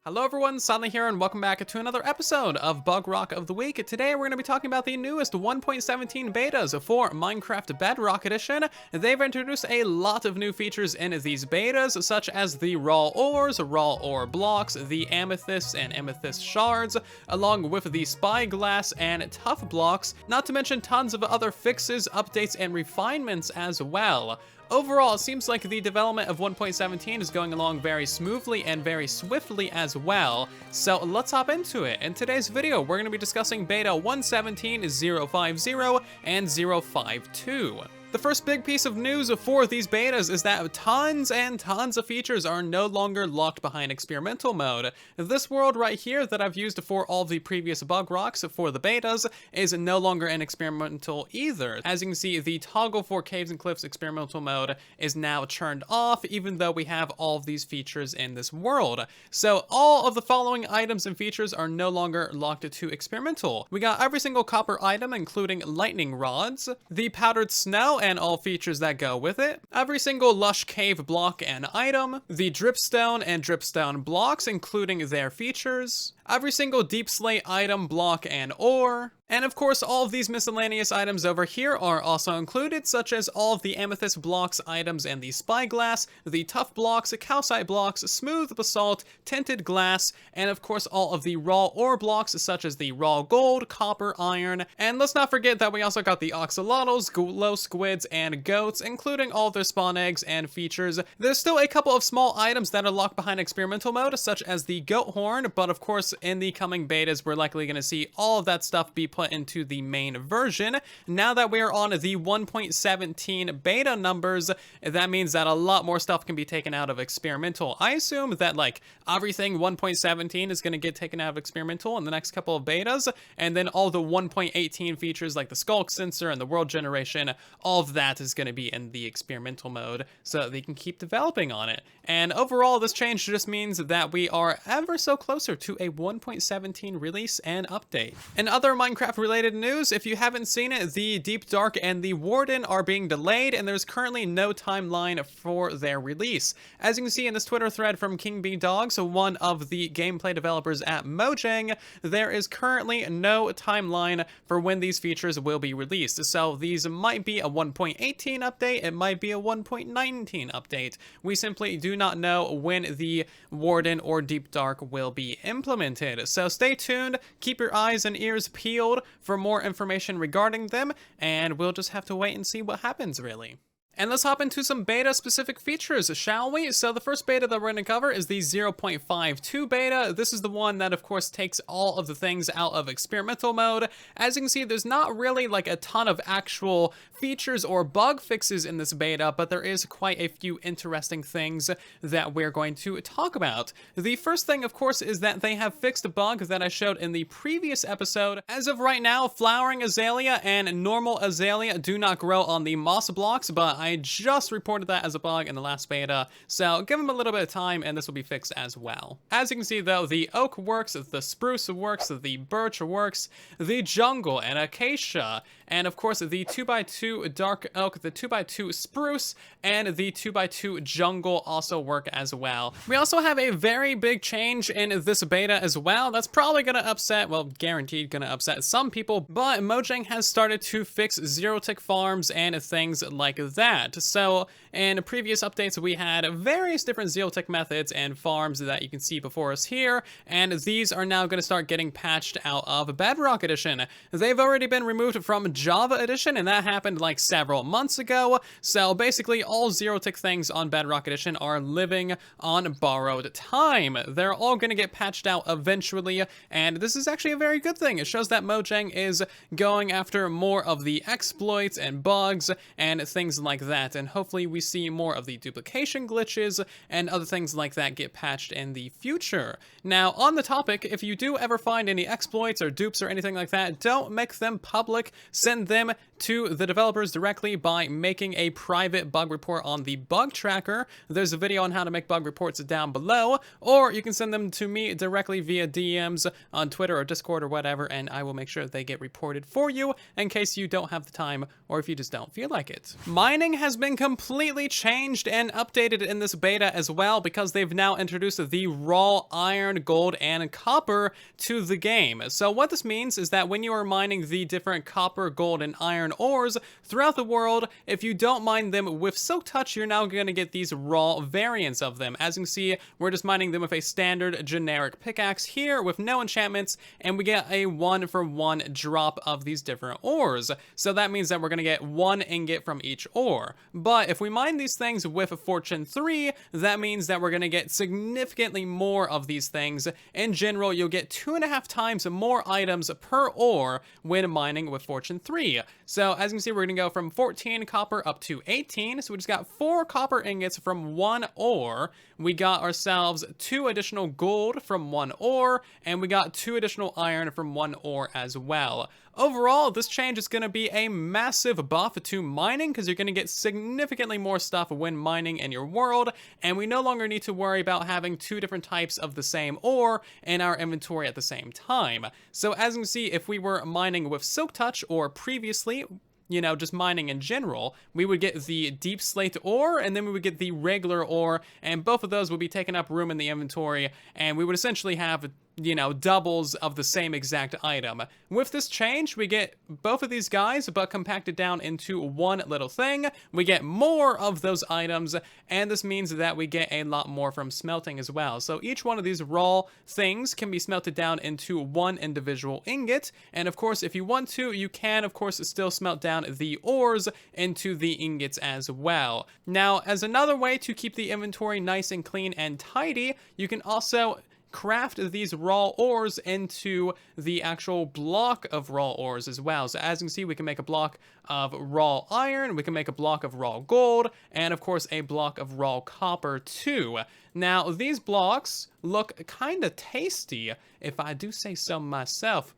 Hello everyone, Silent here, and welcome back to another episode of Bug Rock of the Week. Today we're going to be talking about the newest 1.17 betas for Minecraft Bedrock Edition. They've introduced a lot of new features in these betas, such as the raw ores, raw ore blocks, the amethysts and amethyst shards, along with the spyglass and tough blocks, not to mention tons of other fixes, updates, and refinements as well. Overall, it seems like the development of 1.17 is going along very smoothly and very swiftly as well, so let's hop into it. In today's video, we're going to be discussing beta 1.17.050 and 052. The first big piece of news for these betas is that tons and tons of features are no longer locked behind experimental mode. This world right here that I've used for all the previous bug rocks for the betas is no longer in experimental either. As you can see, the toggle for caves and cliffs experimental mode is now turned off, even though we have all of these features in this world. So all of the following items and features are no longer locked to experimental. We got every single copper item, including lightning rods, the powdered snow and all features that go with it, every single lush cave block and item, the dripstone and dripstone blocks including their features, every single deep slate item, block, and ore. And of course, all of these miscellaneous items over here are also included, such as all of the amethyst blocks items and the spyglass, the tough blocks, calcite blocks, smooth basalt, tinted glass, and of course all of the raw ore blocks, such as the raw gold, copper, iron. And let's not forget that we also got the oxalotls, glow squids, and goats, including all of their spawn eggs and features. There's still a couple of small items that are locked behind experimental mode, such as the goat horn, but of course in the coming betas we're likely going to see all of that stuff be put into the main version. Now that we're on the 1.17 beta numbers, that means that a lot more stuff can be taken out of experimental. I assume that like everything 1.17 is going to get taken out of experimental in the next couple of betas, and then all the 1.18 features like the skulk sensor and the world generation, all of that is going to be in the experimental mode so they can keep developing on it. And overall, this change just means that we are ever so closer to a 1.17 release and update. In other Minecraft related news, if you haven't seen it, the Deepdark and the Warden are being delayed, and there's currently no timeline for their release. As you can see in this Twitter thread from King B Dogs, one of the gameplay developers at Mojang, there is currently no timeline for when these features will be released. So these might be a 1.18 update, it might be a 1.19 update. We simply do not know when the Warden or Deepdark will be implemented. So stay tuned, keep your eyes and ears peeled for more information regarding them, and we'll just have to wait and see what happens, really. And let's hop into some beta specific features, shall we? So the first beta that we're going to cover is the 0.52 beta. This is the one that of course takes all of the things out of experimental mode. As you can see, there's not really like a ton of actual features or bug fixes in this beta, but there is quite a few interesting things that we're going to talk about. The first thing, of course, is that they have fixed a bug that I showed in the previous episode. As of right now, flowering azalea and normal azalea do not grow on the moss blocks, but I just reported that as a bug in the last beta, so give them a little bit of time and this will be fixed as well. As you can see though, the oak works, the spruce works, the birch works, the jungle and acacia, and of course the 2x2 dark oak, the 2x2 spruce, and the 2x2 jungle also work as well. We also have a very big change in this beta as well. That's probably gonna upset, well, guaranteed gonna upset some people, but Mojang has started to fix zero-tick farms and things like that. So in previous updates we had various different zero-tick methods and farms that you can see before us here, and these are now going to start getting patched out of Bedrock Edition. They've already been removed from Java Edition, and that happened like several months ago. So basically all zero-tick things on Bedrock Edition are living on borrowed time. They're all going to get patched out eventually, and this is actually a very good thing. It shows that Mojang is going after more of the exploits and bugs and things like that, and hopefully we see more of the duplication glitches and other things like that get patched in the future. Now, on the topic, if you do ever find any exploits or dupes or anything like that, don't make them public. Send them to the developers directly by making a private bug report on the bug tracker. There's a video on how to make bug reports down below, or you can send them to me directly via DMs on Twitter or Discord or whatever, and I will make sure they get reported for you in case you don't have the time or if you just don't feel like it. Mining mining has been completely changed and updated in this beta as well, because they've now introduced the raw iron, gold, and copper to the game. So what this means is that when you are mining the different copper, gold, and iron ores throughout the world, if you don't mine them with Silk Touch, you're now going to get these raw variants of them. As you can see, we're just mining them with a standard generic pickaxe here with no enchantments, and we get a 1-for-1 drop of these different ores. So that means that we're going to get 1 ingot from each ore. But if we mine these things with Fortune 3, that means that we're going to get significantly more of these things. In general, you'll get 2.5 times more items per ore when mining with Fortune 3. So as you can see, we're going to go from 14 copper up to 18. So we just got 4 copper ingots from 1 ore. We got ourselves 2 additional gold from 1 ore, and we got 2 additional iron from 1 ore as well. Overall, this change is going to be a massive buff to mining, because you're going to get significantly more stuff when mining in your world, and we no longer need to worry about having 2 different types of the same ore in our inventory at the same time. So as you can see, if we were mining with Silk Touch, or previously, you know, just mining in general, we would get the deep slate ore, and then we would get the regular ore, and both of those would be taking up room in the inventory, and we would essentially have, you know, doubles of the same exact item. With this change, we get both of these guys, but compacted down into one little thing. We get more of those items, and this means that we get a lot more from smelting as well. So each one of these raw things can be smelted down into one individual ingot, and of course, if you want to, you can, of course, still smelt down the ores into the ingots as well. Now, as another way to keep the inventory nice and clean and tidy, you can also craft these raw ores into the actual block of raw ores as well. So as you can see, we can make a block of raw iron, we can make a block of raw gold, and of course a block of raw copper too. Now, these blocks look kind of tasty, if I do say so myself.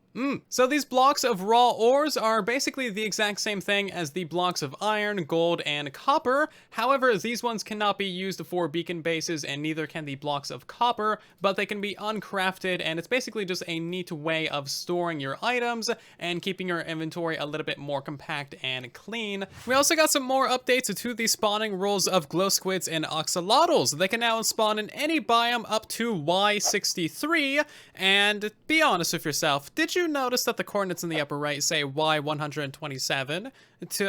So these blocks of raw ores are basically the exact same thing as the blocks of iron, gold, and copper. However, these ones cannot be used for beacon bases, and neither can the blocks of copper, but they can be uncrafted, and it's basically just a neat way of storing your items and keeping your inventory a little bit more compact and clean. We also got some more updates to the spawning rules of glow squids and axolotls. They can now spawn in any biome up to Y63, and be honest with yourself, did you notice that the coordinates in the upper right say Y127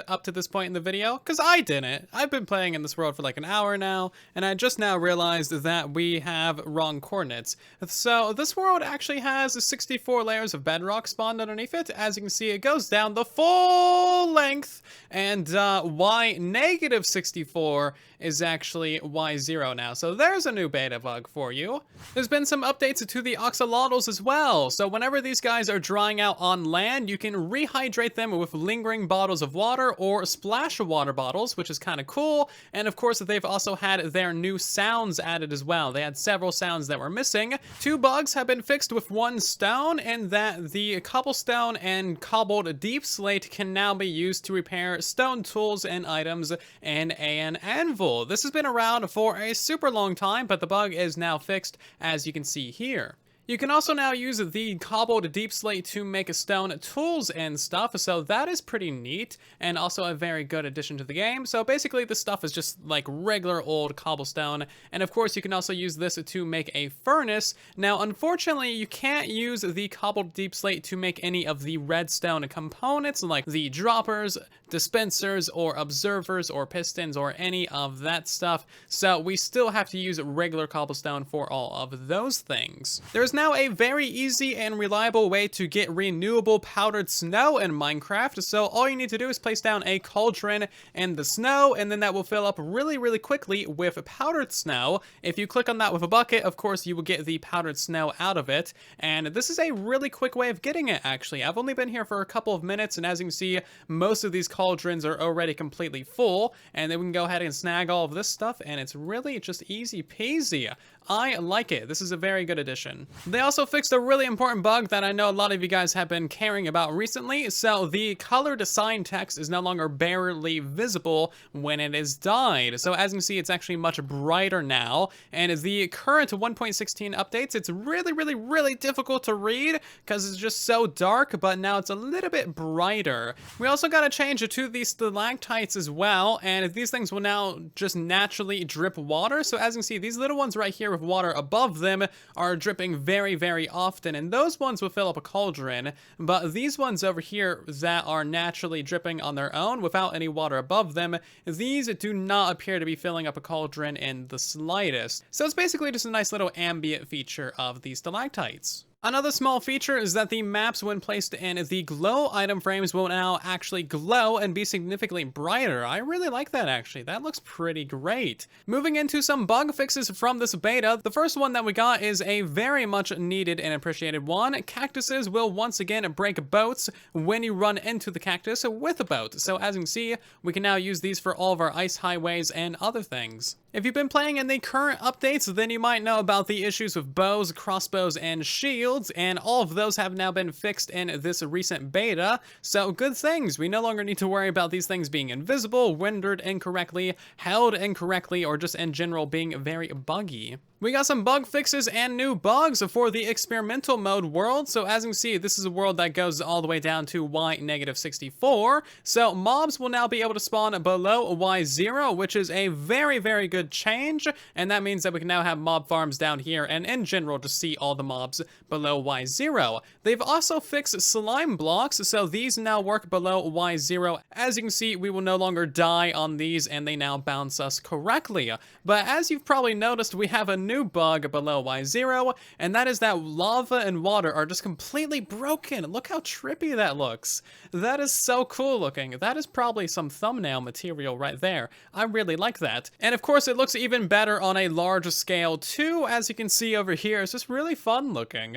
up to this point in the video? Because I didn't. I've been playing in this world for like an hour now, and I just now realized that we have wrong coordinates. So this world actually has 64 layers of bedrock spawned underneath it. As you can see, it goes down the full length, and Y-64 is actually Y0 now. So there's a new beta bug for you. There's been some updates to the axolotls as well. So whenever these guys are drying out on land, you can rehydrate them with lingering bottles of water or splash water bottles, which is kind of cool. And of course, they've also had their new sounds added as well. They had several sounds that were missing. 2 bugs have been fixed with 1 stone, and that the cobblestone and cobbled deep slate can now be used to repair stone tools and items in an anvil. This has been around for a super long time, but the bug is now fixed, as you can see here. You can also now use the cobbled deep slate to make stone tools and stuff, so that is pretty neat, and also a very good addition to the game. So basically, this stuff is just like regular old cobblestone, and of course, you can also use this to make a furnace. Now, unfortunately, you can't use the cobbled deep slate to make any of the redstone components, like the droppers, dispensers, or observers, or pistons, or any of that stuff, so we still have to use regular cobblestone for all of those things. There's now a very easy and reliable way to get renewable powdered snow in Minecraft. So all you need to do is place down a cauldron in the snow, and then that will fill up really quickly with powdered snow. If you click on that with a bucket, of course, you will get the powdered snow out of it. And this is a really quick way of getting it, actually. I've only been here for a couple of minutes, and as you can see, most of these cauldrons are already completely full. And then we can go ahead and snag all of this stuff, and it's really just easy peasy. I like it. This is a very good addition. They also fixed a really important bug that I know a lot of you guys have been caring about recently. So the colored sign text is no longer barely visible when it is dyed. So as you can see, it's actually much brighter now. And as the current 1.16 updates, it's really difficult to read because it's just so dark, but now it's a little bit brighter. We also got to change it to these stalactites as well, and these things will now just naturally drip water. So as you can see, these little ones right here with water above them are dripping very often, and those ones will fill up a cauldron, but these ones over here that are naturally dripping on their own without any water above them, these do not appear to be filling up a cauldron in the slightest. So it's basically just a nice little ambient feature of these stalactites. Another small feature is that the maps, when placed in the glow item frames, will now actually glow and be significantly brighter. I really like that, actually. That looks pretty great. Moving into some bug fixes from this beta, the first one that we got is a very much needed and appreciated one. Cactuses will once again break boats when you run into the cactus with a boat. So as you can see, we can now use these for all of our ice highways and other things. If you've been playing in the current updates, then you might know about the issues with bows, crossbows, and shields, and all of those have now been fixed in this recent beta, so good things. We no longer need to worry about these things being invisible, rendered incorrectly, held incorrectly, or just in general being very buggy. We got some bug fixes and new bugs for the experimental mode world. So as you can see, this is a world that goes all the way down to Y-64. So mobs will now be able to spawn below Y0, which is a very good change. And that means that we can now have mob farms down here and in general to see all the mobs below Y0. They've also fixed slime blocks, so these now work below Y0. As you can see, we will no longer die on these and they now bounce us correctly. But as you've probably noticed, we have a new bug below Y0, and that is that lava and water are just completely broken. Look how trippy that looks. That is so cool looking. That is probably some thumbnail material right there. I really like that. And of course, it looks even better on a large scale too. As you can see over here, it's just really fun looking.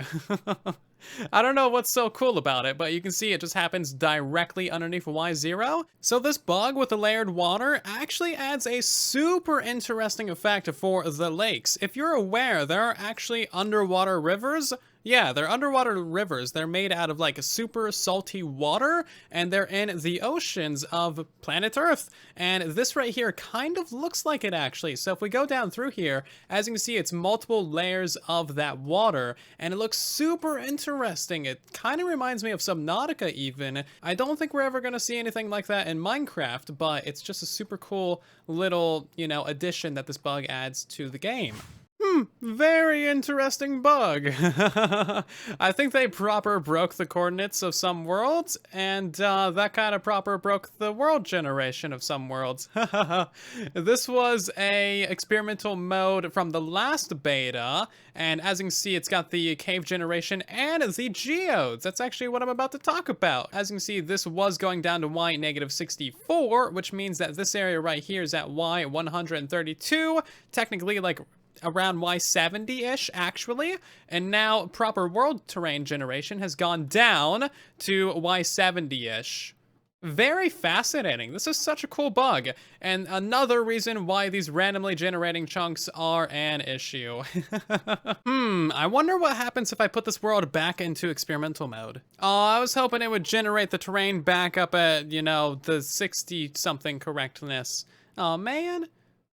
I don't know what's so cool about it, but you can see it just happens directly underneath Y0. So this bug with the layered water actually adds a super interesting effect for the lakes. If you're aware, there are actually underwater rivers. Yeah, they're underwater rivers. They're made out of like super salty water, and they're in the oceans of planet Earth. And this right here kind of looks like it actually. So if we go down through here, as you can see, it's multiple layers of that water, and it looks super interesting. It kind of reminds me of Subnautica even. I don't think we're ever going to see anything like that in Minecraft, but it's just a super cool little, you know, addition that this bug adds to the game. Very interesting bug. I think they proper broke the coordinates of some worlds, and that kind of proper broke the world generation of some worlds. This was a experimental mode from the last beta, and as you can see, it's got the cave generation and the geodes. That's actually what I'm about to talk about. As you can see, this was going down to Y-64, which means that this area right here is at Y-132, technically like around Y70-ish actually, and now proper world terrain generation has gone down to Y70-ish. Very fascinating. This is such a cool bug, and another reason why these randomly generating chunks are an issue. I wonder what happens if I put this world back into experimental mode. Oh, I was hoping it would generate the terrain back up at, you know, the 60-something correctness. Oh, man.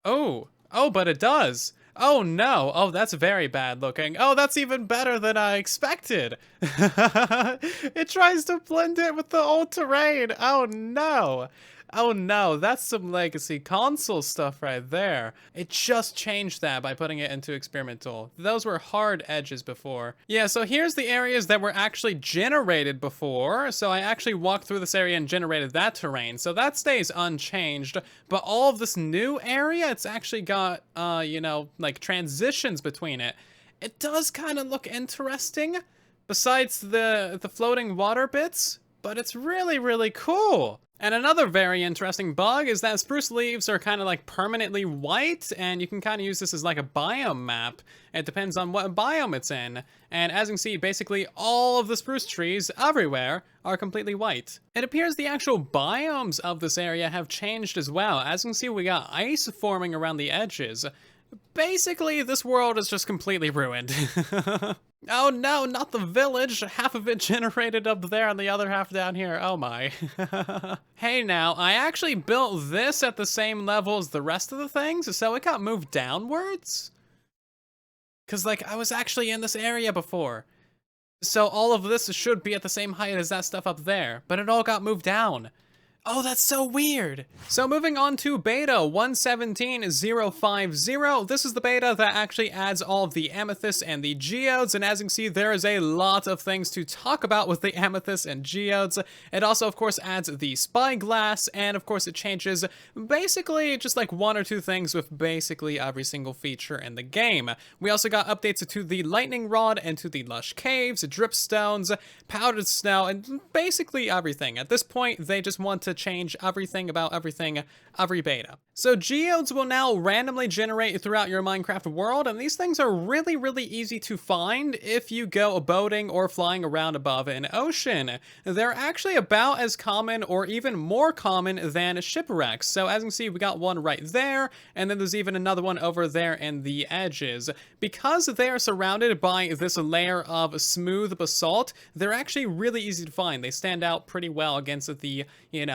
Oh, but it does. Oh no, oh that's very bad looking. Oh, that's even better than I expected. It tries to blend it with the old terrain. Oh no. Oh no, that's some legacy console stuff right there. It just changed that by putting it into experimental. Those were hard edges before. Yeah, so here's the areas that were actually generated before. So I actually walked through this area and generated that terrain. So that stays unchanged, but all of this new area, it's actually got, you know, like transitions between it. It does kind of look interesting besides the floating water bits, but it's really cool. And another very interesting bug is that spruce leaves are kind of like permanently white, and you can kind of use this as like a biome map. It depends on what biome it's in. And as you can see, basically all of the spruce trees everywhere are completely white. It appears the actual biomes of this area have changed as well. As you can see, we got ice forming around the edges. Basically, this world is just completely ruined. Oh no, not the village. Half of it generated up there and the other half down here. Oh my. Hey now, I actually built this at the same level as the rest of the things, so it got moved downwards. Cause like, I was actually in this area before. So all of this should be at the same height as that stuff up there, but it all got moved down. Oh, that's so weird. So moving on to beta 1.17.050. This is the beta that actually adds all of the amethysts and the geodes. And as you can see, there is a lot of things to talk about with the amethysts and geodes. It also, of course, adds the spyglass. And of course, it changes basically just like one or two things with basically every single feature in the game. We also got updates to the lightning rod and to the lush caves, dripstones, powdered snow, and basically everything. At this point, they just want to change everything about everything every beta. So geodes will now randomly generate throughout your Minecraft world, and these things are really, really easy to find if you go boating or flying around above an ocean. They're actually about as common or even more common than shipwrecks. So as you can see, we got one right there, and then there's even another one over there in the edges. Because they are surrounded by this layer of smooth basalt, they're actually really easy to find. They stand out pretty well against the,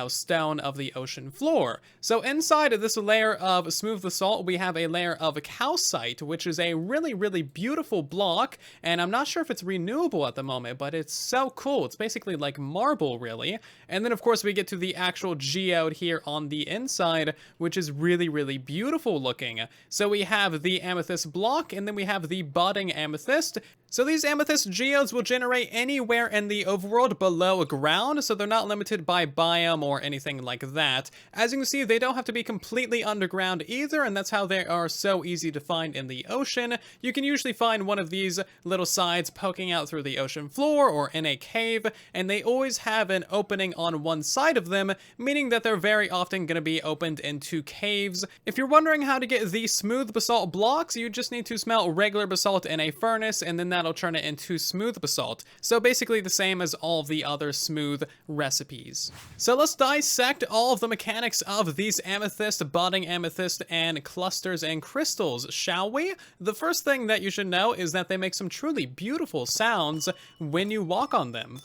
stone of the ocean floor. So inside of this layer of smooth basalt, we have a layer of calcite, which is a really, really beautiful block, and I'm not sure if it's renewable at the moment, but it's so cool. It's basically like marble, really. And then, of course, we get to the actual geode here on the inside, which is really, really beautiful looking. So we have the amethyst block, and then we have the budding amethyst. So these amethyst geodes will generate anywhere in the overworld below ground, so they're not limited by biome or anything like that. As you can see, they don't have to be completely underground either, and that's how they are so easy to find in the ocean. You can usually find one of these little sides poking out through the ocean floor or in a cave, and they always have an opening on one side of them, meaning that they're very often going to be opened into caves. If you're wondering how to get the smooth basalt blocks, you just need to smelt regular basalt in a furnace, and then that'll turn it into smooth basalt. So basically the same as all of the other smooth recipes. So let's dissect all of the mechanics of these amethyst, budding amethyst, and clusters and crystals, shall we? The first thing that you should know is that they make some truly beautiful sounds when you walk on them.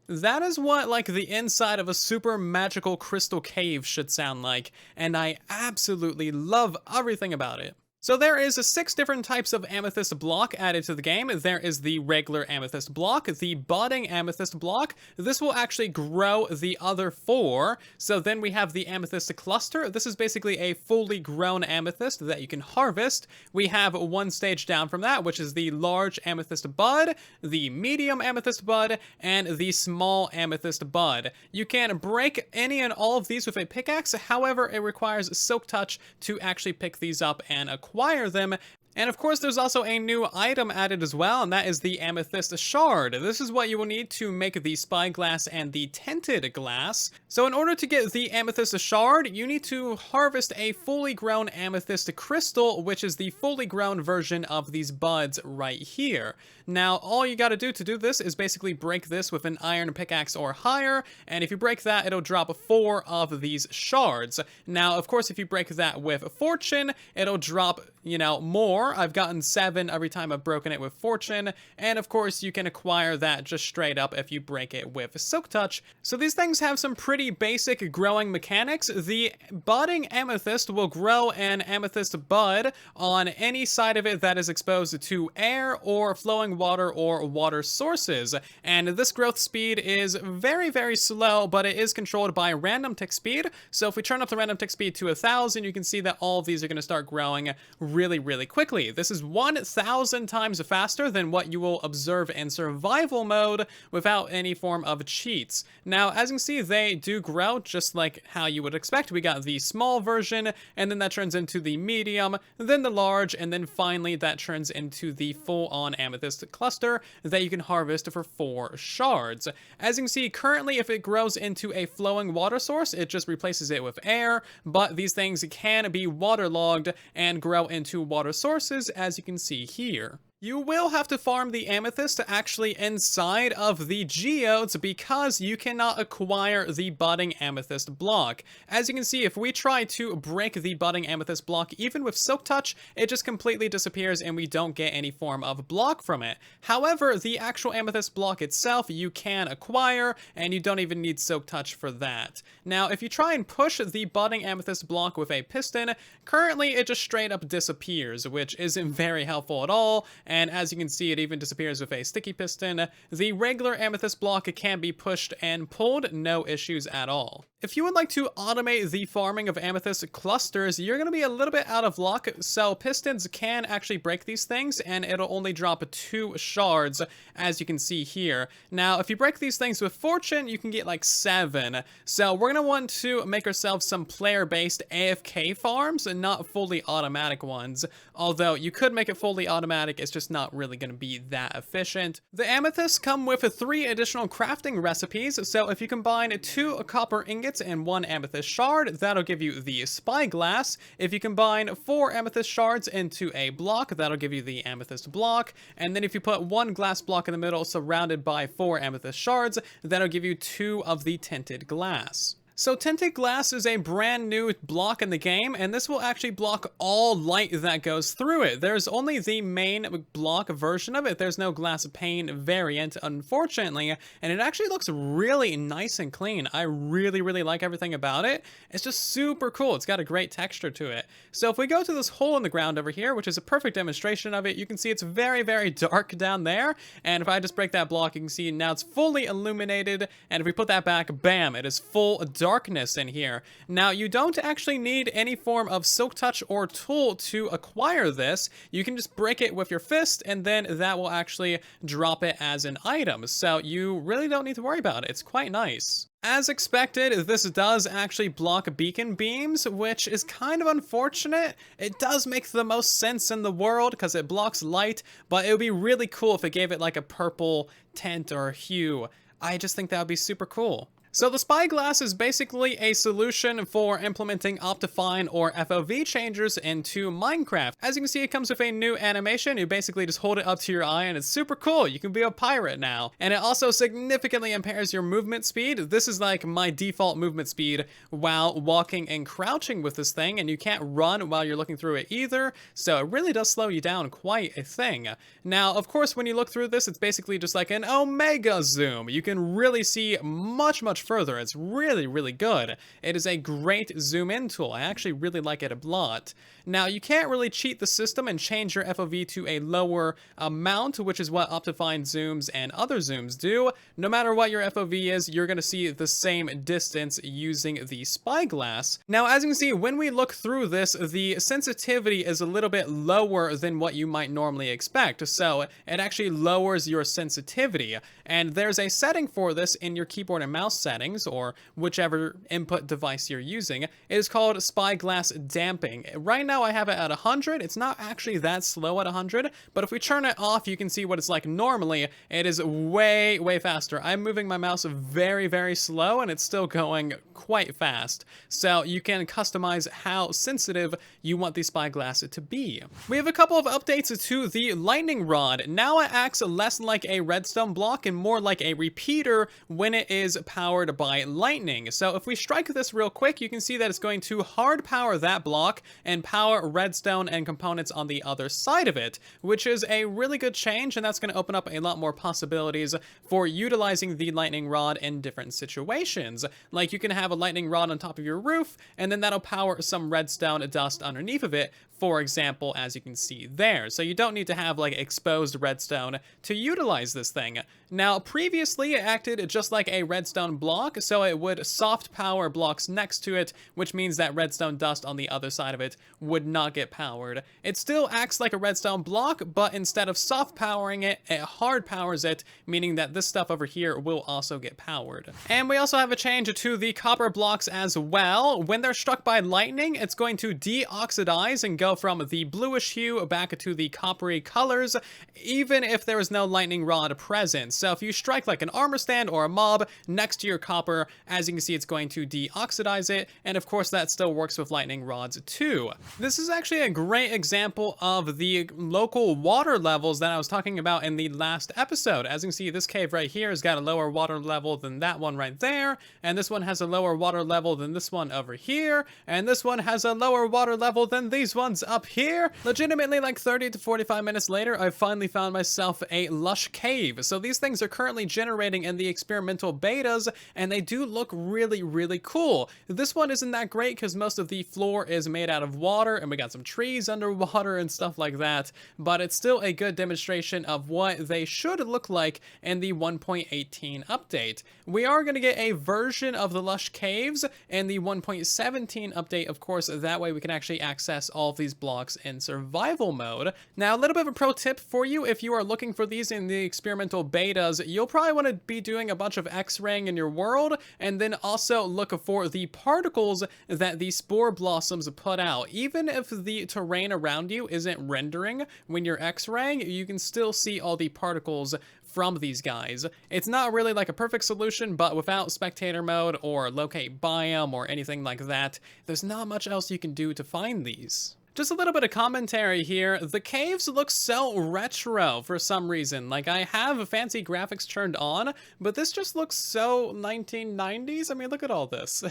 That is what, like, the inside of a super magical crystal cave should sound like, and I absolutely love everything about it. So there is 6 different types of amethyst block added to the game. There is the regular amethyst block, the budding amethyst block. This will actually grow the other 4. So then we have the amethyst cluster. This is basically a fully grown amethyst that you can harvest. We have one stage down from that, which is the large amethyst bud, the medium amethyst bud, and the small amethyst bud. You can break any and all of these with a pickaxe. However, it requires silk touch to actually pick these up and acquire them. And of course, there's also a new item added as well, and that is the amethyst shard. This is what you will need to make the spyglass and the tinted glass. So in order to get the amethyst shard, you need to harvest a fully grown amethyst crystal, which is the fully grown version of these buds right here. Now, all you gotta do to do this is basically break this with an iron pickaxe or higher, and if you break that, it'll drop 4 of these shards. Now, of course, if you break that with fortune, it'll drop, more. I've gotten 7 every time I've broken it with fortune, and of course, you can acquire that just straight up if you break it with silk touch. So these things have some pretty basic growing mechanics. The budding amethyst will grow an amethyst bud on any side of it that is exposed to air or flowing water or water sources, and this growth speed is very, very slow, but it is controlled by random tick speed. So if we turn up the random tick speed to 1,000, you can see that all of these are going to start growing really, really quickly. This is 1,000 times faster than what you will observe in survival mode without any form of cheats. Now, as you can see, they do grow just like how you would expect. We got the small version, and then that turns into the medium, then the large, and then finally that turns into the full-on amethyst cluster that you can harvest for 4 shards. As you can see, currently, if it grows into a flowing water source, it just replaces it with air, but these things can be waterlogged and grow into water sources, as you can see here. You will have to farm the amethyst actually inside of the geodes because you cannot acquire the budding amethyst block. As you can see, if we try to break the budding amethyst block, even with silk touch, it just completely disappears and we don't get any form of block from it. However, the actual amethyst block itself you can acquire, and you don't even need silk touch for that. Now, if you try and push the budding amethyst block with a piston, currently it just straight up disappears, which isn't very helpful at all. And as you can see, it even disappears with a sticky piston. The regular amethyst block can be pushed and pulled, no issues at all. If you would like to automate the farming of amethyst clusters, you're going to be a little bit out of luck, so pistons can actually break these things, and it'll only drop 2 shards, as you can see here. Now, if you break these things with fortune, you can get like 7. So we're going to want to make ourselves some player-based AFK farms, and not fully automatic ones. Although, you could make it fully automatic, it's just not really going to be that efficient. The amethysts come with 3 additional crafting recipes, so if you combine 2 copper ingots and 1 amethyst shard, that'll give you the spyglass. If you combine 4 amethyst shards into a block, that'll give you the amethyst block. And then if you put 1 glass block in the middle surrounded by 4 amethyst shards, that'll give you 2 of the tinted glass. So tinted glass is a brand new block in the game, and this will actually block all light that goes through it. There's only the main block version of it. There's no glass pane variant, unfortunately, and it actually looks really nice and clean. I really like everything about it. It's just super cool. It's got a great texture to it. So if we go to this hole in the ground over here, which is a perfect demonstration of it, you can see it's very dark down there, and if I just break that block, you can see now it's fully illuminated, and if we put that back, bam, it is full darkness in here. Now, you don't actually need any form of silk touch or tool to acquire this. You can just break it with your fist, and then that will actually drop it as an item. So you really don't need to worry about it. It's quite nice. As expected, this does actually block beacon beams, which is kind of unfortunate. It does make the most sense in the world because it blocks light, but it would be really cool if it gave it like a purple tint or hue. I just think that would be super cool. So the spyglass is basically a solution for implementing Optifine or FOV changers into Minecraft. As you can see, it comes with a new animation. You basically just hold it up to your eye and it's super cool. You can be a pirate now. And it also significantly impairs your movement speed. This is like my default movement speed while walking and crouching with this thing, and you can't run while you're looking through it either. So it really does slow you down quite a thing. Now, of course, when you look through this, it's basically just like an omega zoom. You can really see much further. It's really good. It is a great zoom in tool. I actually really like it a lot. Now, you can't really cheat the system and change your FOV to a lower amount, which is what Optifine zooms and other zooms do. No matter what your FOV is, you're going to see the same distance using the spyglass. Now, as you can see, when we look through this, the sensitivity is a little bit lower than what you might normally expect. So it actually lowers your sensitivity. And there's a setting for this in your keyboard and mouse settings, or whichever input device you're using. It is called spyglass damping. Right now I have it at 100. It's not actually that slow at 100, but if we turn it off, you can see what it's like normally. It is way faster. I'm moving my mouse very slow, and it's still going quite fast. So you can customize how sensitive you want the spyglass to be. We have a couple of updates to the lightning rod. Now it acts less like a redstone block and more like a repeater when it is powered by lightning. So if we strike this real quick, you can see that it's going to hard power that block and power redstone and components on the other side of it, which is a really good change, and that's going to open up a lot more possibilities for utilizing the lightning rod in different situations. Like, you can have a lightning rod on top of your roof, and then that'll power some redstone dust underneath of it, for example, as you can see there. So you don't need to have like exposed redstone to utilize this thing. Now, previously it acted just like a redstone block, so it would soft power blocks next to it, which means that redstone dust on the other side of it would not get powered. It still acts like a redstone block, but instead of soft powering it, it hard powers it, meaning that this stuff over here will also get powered. And we also have a change to the copper blocks as well. When they're struck by lightning, it's going to deoxidize and go from the bluish hue back to the coppery colors, even if there is no lightning rod present. So if you strike like an armor stand or a mob next to your copper, as you can see, it's going to deoxidize it, and of course that still works with lightning rods too. This is actually a great example of the local water levels that I was talking about in the last episode. As you can see, this cave right here has got a lower water level than that one right there, and this one has a lower water level than this one over here, and this one has a lower water level than these ones up here. Legitimately, like 30 to 45 minutes later, I finally found myself a Lush cave. So these things are currently generating in the experimental betas, and they do look really, really cool. This one isn't that great because most of the floor is made out of water, and we got some trees underwater and stuff like that, but it's still a good demonstration of what they should look like in the 1.18 update. We are going to get a version of the Lush caves in the 1.17 update, of course. That way we can actually access all of these blocks in survival mode. Now, a little bit of a pro tip for you: if you are looking for these in the experimental betas, you'll probably want to be doing a bunch of X-raying in your world, and then also look for the particles that the spore blossoms put out. Even if the terrain around you isn't rendering when you're X-raying, you can still see all the particles from these guys. It's not really like a perfect solution, but without spectator mode or locate biome or anything like that, there's not much else you can do to find these. Just a little bit of commentary here. The caves look so retro for some reason. Like, I have fancy graphics turned on, but this just looks so 1990s. I mean, look at all this.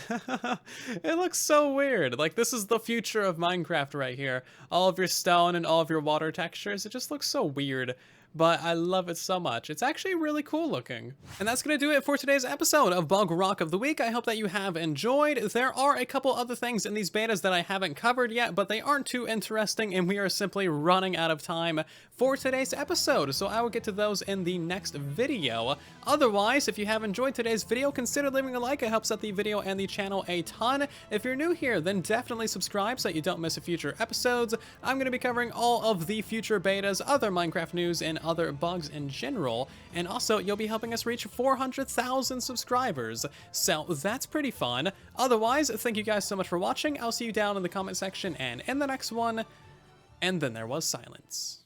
It looks so weird. Like, this is the future of Minecraft right here. All of your stone and all of your water textures. It just looks so weird, but I love it so much. It's actually really cool looking. And that's gonna do it for today's episode of Bug Rock of the Week. I hope that you have enjoyed. There are a couple other things in these betas that I haven't covered yet, but they aren't too interesting, and we are simply running out of time for today's episode, so I will get to those in the next video. Otherwise, if you have enjoyed today's video, consider leaving a like. It helps out the video and the channel a ton. If you're new here, then definitely subscribe so that you don't miss future episodes. I'm going to be covering all of the future betas, other Minecraft news, and other bugs in general, and also you'll be helping us reach 400,000 subscribers, so that's pretty fun. Otherwise, thank you guys so much for watching. I'll see you down in the comment section and in the next one. And then there was silence.